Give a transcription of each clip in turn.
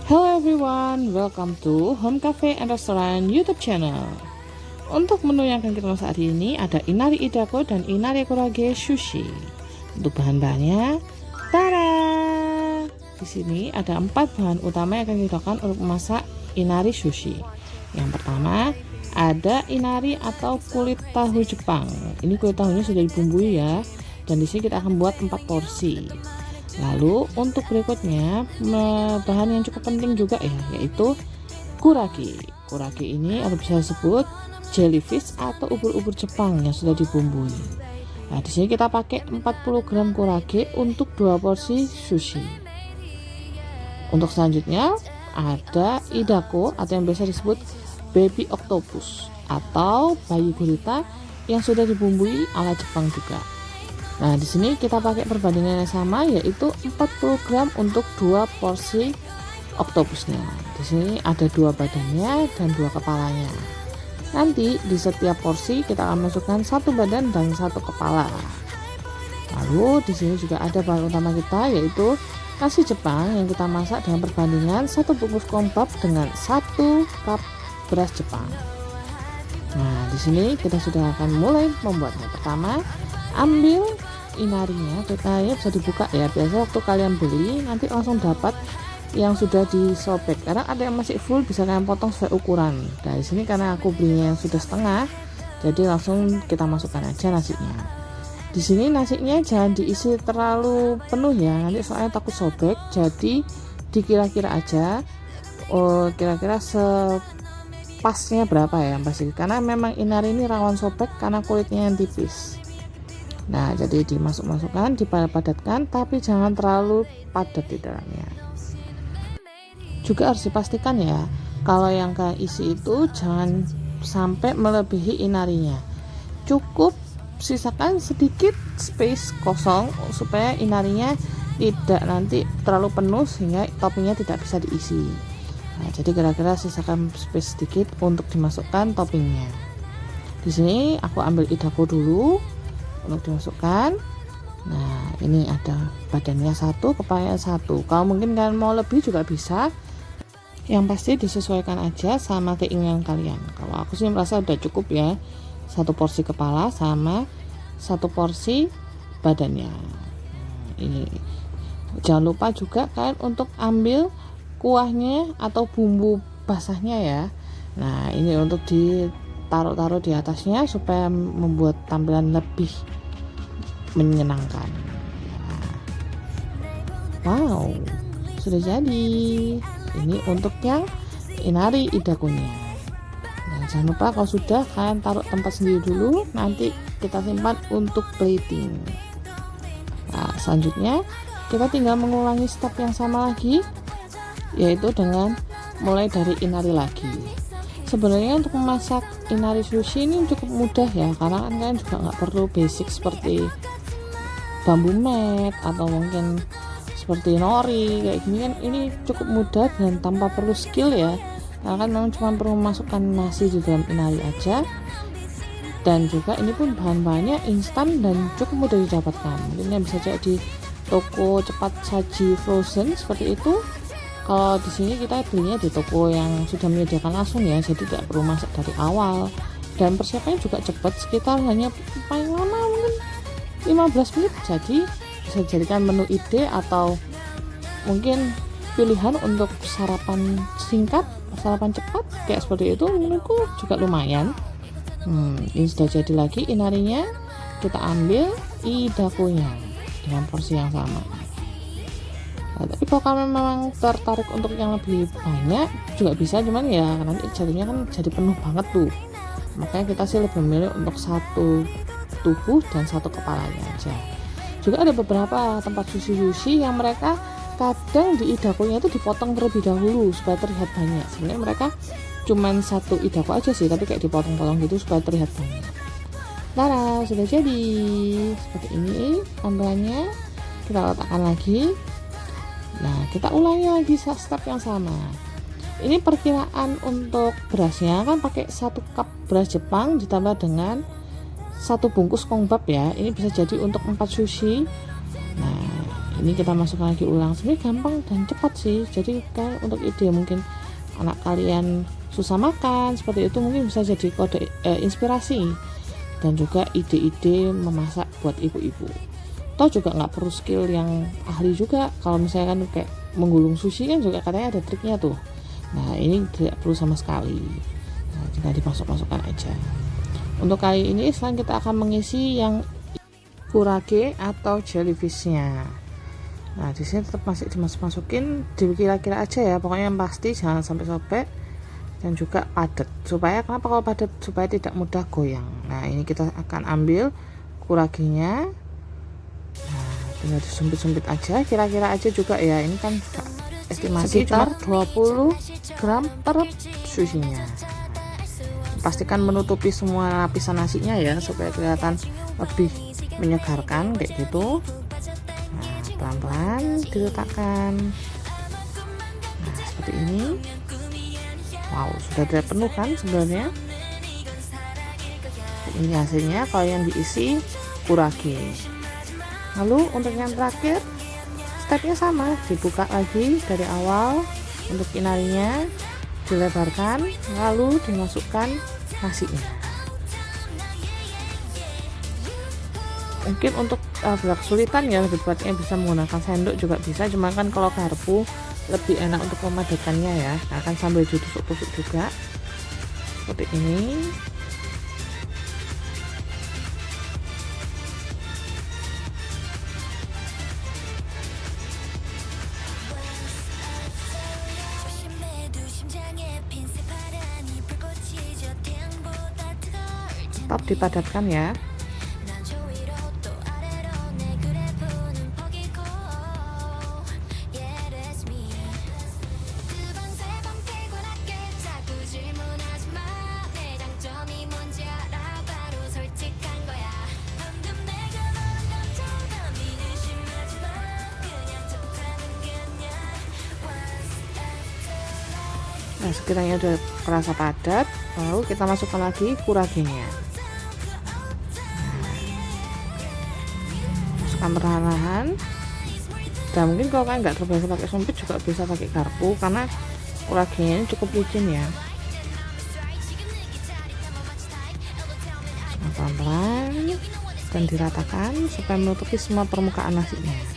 Hello everyone, welcome to Home Cafe and Restaurant YouTube channel. Untuk menu yang akan kita masak hari ini ada inari idako dan inari kurage sushi. Untuk bahan-bahannya, tada! Di sini ada 4 bahan utama yang akan kita gunakan untuk memasak inari sushi. Yang pertama, ada inari atau kulit tahu Jepang. Ini kulit tahunya sudah dibumbui ya. Dan di sini kita akan buat 4 porsi. Lalu untuk berikutnya bahan yang cukup penting juga ya, yaitu kurage. Kurage ini atau bisa disebut jellyfish atau ubur-ubur Jepang yang sudah dibumbui. Nah, di sini kita pakai 40 gram kurage untuk 2 porsi sushi. Untuk selanjutnya ada idako atau yang biasa disebut baby octopus atau bayi gurita yang sudah dibumbui ala Jepang juga. Nah, di sini kita pakai perbandingan yang sama, yaitu 40 gram untuk 2 porsi oktopusnya. Di sini ada 2 badannya dan 2 kepalanya. Nanti di setiap porsi kita akan masukkan 1 badan dan 1 kepala. Lalu di sini juga ada bahan utama kita, yaitu nasi Jepang yang kita masak dengan perbandingan 1 bungkus kombab dengan 1 cup beras Jepang. Nah, di sini kita sudah akan mulai membuatnya. Pertama, ambil inarinya bisa dibuka ya. Biasanya waktu kalian beli nanti langsung dapat yang sudah disobek, karena ada yang masih full bisa kalian potong sesuai ukuran. Nah, di sini karena aku belinya yang sudah setengah, jadi langsung kita masukkan aja nasinya. Di sini nasinya jangan diisi terlalu penuh ya, nanti soalnya takut sobek. Jadi dikira-kira aja, kira-kira pasnya berapa ya pasti, karena memang inari ini rawan sobek karena kulitnya yang tipis. Nah, jadi dimasukkan, dipadatkan, tapi jangan terlalu padat di dalamnya. Juga harus dipastikan ya, kalau yang kalian isi itu jangan sampai melebihi inarinya. Cukup sisakan sedikit space kosong supaya inarinya tidak nanti terlalu penuh sehingga toppingnya tidak bisa diisi. Nah, jadi kira-kira sisakan space sedikit untuk dimasukkan toppingnya. Di sini aku ambil idako dulu untuk dimasukkan. Nah, ini ada badannya 1, kepalanya 1. Kalau mungkin kalian mau lebih juga bisa. Yang pasti disesuaikan aja sama keinginan kalian. Kalau aku sih merasa udah cukup ya, 1 porsi kepala sama 1 porsi badannya. Nah, ini jangan lupa juga kalian untuk ambil kuahnya atau bumbu basahnya ya. Nah, ini untuk ditaruh di atasnya supaya membuat tampilan lebih menyenangkan. Wow, sudah jadi. Ini untuk yang inari idakonya. Nah, jangan lupa kalau sudah kalian taruh tempat sendiri dulu, nanti kita simpan untuk plating. Nah, selanjutnya kita tinggal mengulangi step yang sama lagi, yaitu dengan mulai dari inari lagi. Sebenarnya untuk memasak inari sushi ini cukup mudah ya, karena kan kalian juga nggak perlu basic seperti bambu mat atau mungkin seperti nori kayak gini kan. Ini cukup mudah dan tanpa perlu skill ya, karena kan memang cuma perlu memasukkan nasi di dalam inari aja. Dan juga ini pun bahan-bahannya instan dan cukup mudah didapatkan. Mungkin yang bisa jadi di toko cepat saji frozen seperti itu. Kalau di sini kita belinya di toko yang sudah menyediakan langsung ya, jadi tidak perlu masak dari awal. Dan persiapannya juga cepat, sekitar hanya paling lama mungkin 15 menit. Jadi bisa dijadikan menu ide atau mungkin pilihan untuk sarapan singkat, sarapan cepat kayak seperti itu. Menurutku juga lumayan. Ini sudah jadi lagi inarinya. Kita ambil idakonya dengan porsi yang sama. Nah, tapi kalau kalian memang tertarik untuk yang lebih banyak juga bisa, cuman ya nanti jadinya kan jadi penuh banget tuh. Makanya kita sih lebih memilih untuk 1 tubuh dan 1 kepalanya aja. Juga ada beberapa tempat sushi yang mereka kadang di idakonya itu dipotong terlebih dahulu supaya terlihat banyak. Sebenarnya mereka cuman 1 idako aja sih, tapi kayak dipotong-potong gitu supaya terlihat banyak. Nah, sudah jadi seperti ini tampilannya. Kita letakkan lagi. Nah, kita ulangi lagi step yang sama. Ini perkiraan untuk berasnya kan pakai 1 cup beras Jepang ditambah dengan 1 bungkus kongbab ya. Ini bisa jadi untuk 4 sushi. Nah, Ini kita masukkan lagi ulang. Sebenarnya gampang dan cepat sih. Jadi untuk ide mungkin anak kalian susah makan seperti itu, mungkin bisa jadi kode inspirasi dan juga ide-ide memasak buat ibu-ibu. Toh juga nggak perlu skill yang ahli juga. Kalau misalnya kan kayak menggulung sushi kan juga katanya ada triknya tuh. Nah ini tidak perlu sama sekali. Nah, tinggal dimasuk-masukkan aja. Untuk kali ini sekarang kita akan mengisi yang kurage atau jellyfishnya. Nah di sini tetap masih dimasuk-masukin, dikira-kira aja ya. Pokoknya yang pasti jangan sampai sobek dan juga padat. Supaya kenapa kalau padat? Supaya tidak mudah goyang. Nah ini kita akan ambil kuragenya. Nah tinggal disumpit-sumpit aja, kira-kira aja juga ya. Ini kan estimasi sekitar 20 gram per sushinya. Pastikan menutupi semua lapisan nasinya ya, supaya kelihatan lebih menyegarkan kayak gitu. Nah pelan-pelan diletakkan. Nah seperti ini. Wow, sudah tidak penuh kan sebenarnya. Ini hasilnya kalau yang diisi kurage. Lalu untuk yang terakhir stepnya sama, dibuka lagi dari awal. Untuk inarinya dilebarkan, lalu dimasukkan nasinya. Mungkin untuk agak kesulitan ya, lebih tepatnya bisa menggunakan sendok juga bisa, cuma kan kalau garpu lebih enak untuk memadatkannya ya. Nah, kan sambil ditusuk-tusuk juga seperti ini. Tetap dipadatkan ya. Nah sekiranya udah terasa padat, lalu kita masukkan lagi kuragenya. Masukkan perlahan-lahan. Dan mungkin kalau kalian nggak terbiasa pakai sumpit juga bisa pakai garpu, karena kuragenya ini cukup licin ya. Pelan-pelan dan diratakan supaya menutupi semua permukaan nasinya.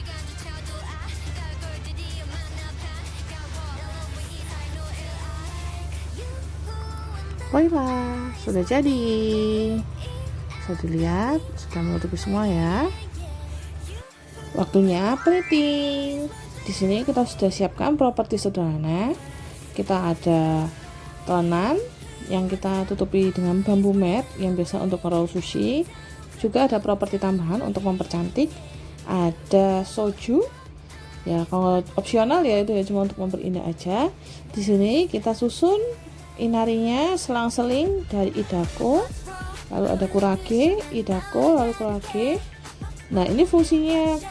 Baiklah, sudah jadi. Bisa dilihat, sudah menutupi semua ya. Waktunya plating. Di sini kita sudah siapkan properti sederhana. Kita ada telenan yang kita tutupi dengan bambu mat yang biasa untuk meroll sushi. Juga ada properti tambahan untuk mempercantik. Ada soju. Ya, kalau opsional ya itu ya cuma untuk memperindah aja. Di sini kita susun inarinya selang-seling dari idako, lalu ada kurage, idako, lalu kurage. Nah ini fungsinya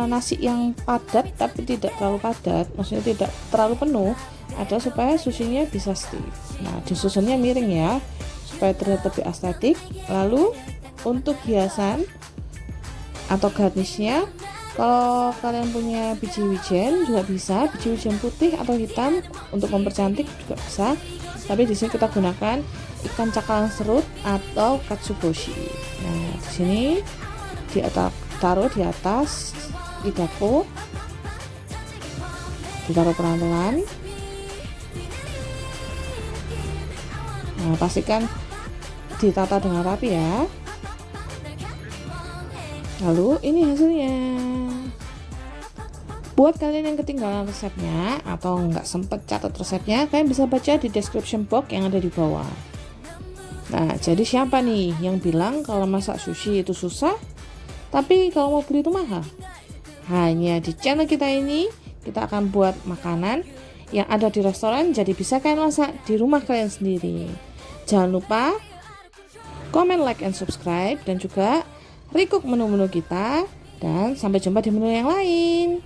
nasi yang padat tapi tidak terlalu padat, maksudnya tidak terlalu penuh, ada supaya sushinya bisa stiff. Nah disusunnya miring ya, supaya terlihat lebih estetik. Lalu untuk hiasan atau garnishnya, kalau kalian punya biji wijen juga bisa, biji wijen putih atau hitam untuk mempercantik juga bisa. Tapi di sini kita gunakan ikan cakalang serut atau katsuboshi. Nah, di sini taruh di atas idako, ditaruh pelan-pelan. Nah, pastikan ditata dengan rapi ya. Lalu ini hasilnya. Buat kalian yang ketinggalan resepnya atau nggak sempet catat resepnya, kalian bisa baca di description box yang ada di bawah. Nah, jadi siapa nih yang bilang kalau masak sushi itu susah, tapi kalau mau beli itu mahal? Hanya di channel kita ini, kita akan buat makanan yang ada di restoran, jadi bisa kalian masak di rumah kalian sendiri. Jangan lupa komen, like, and subscribe, dan juga recook menu-menu kita. Dan sampai jumpa di menu yang lain.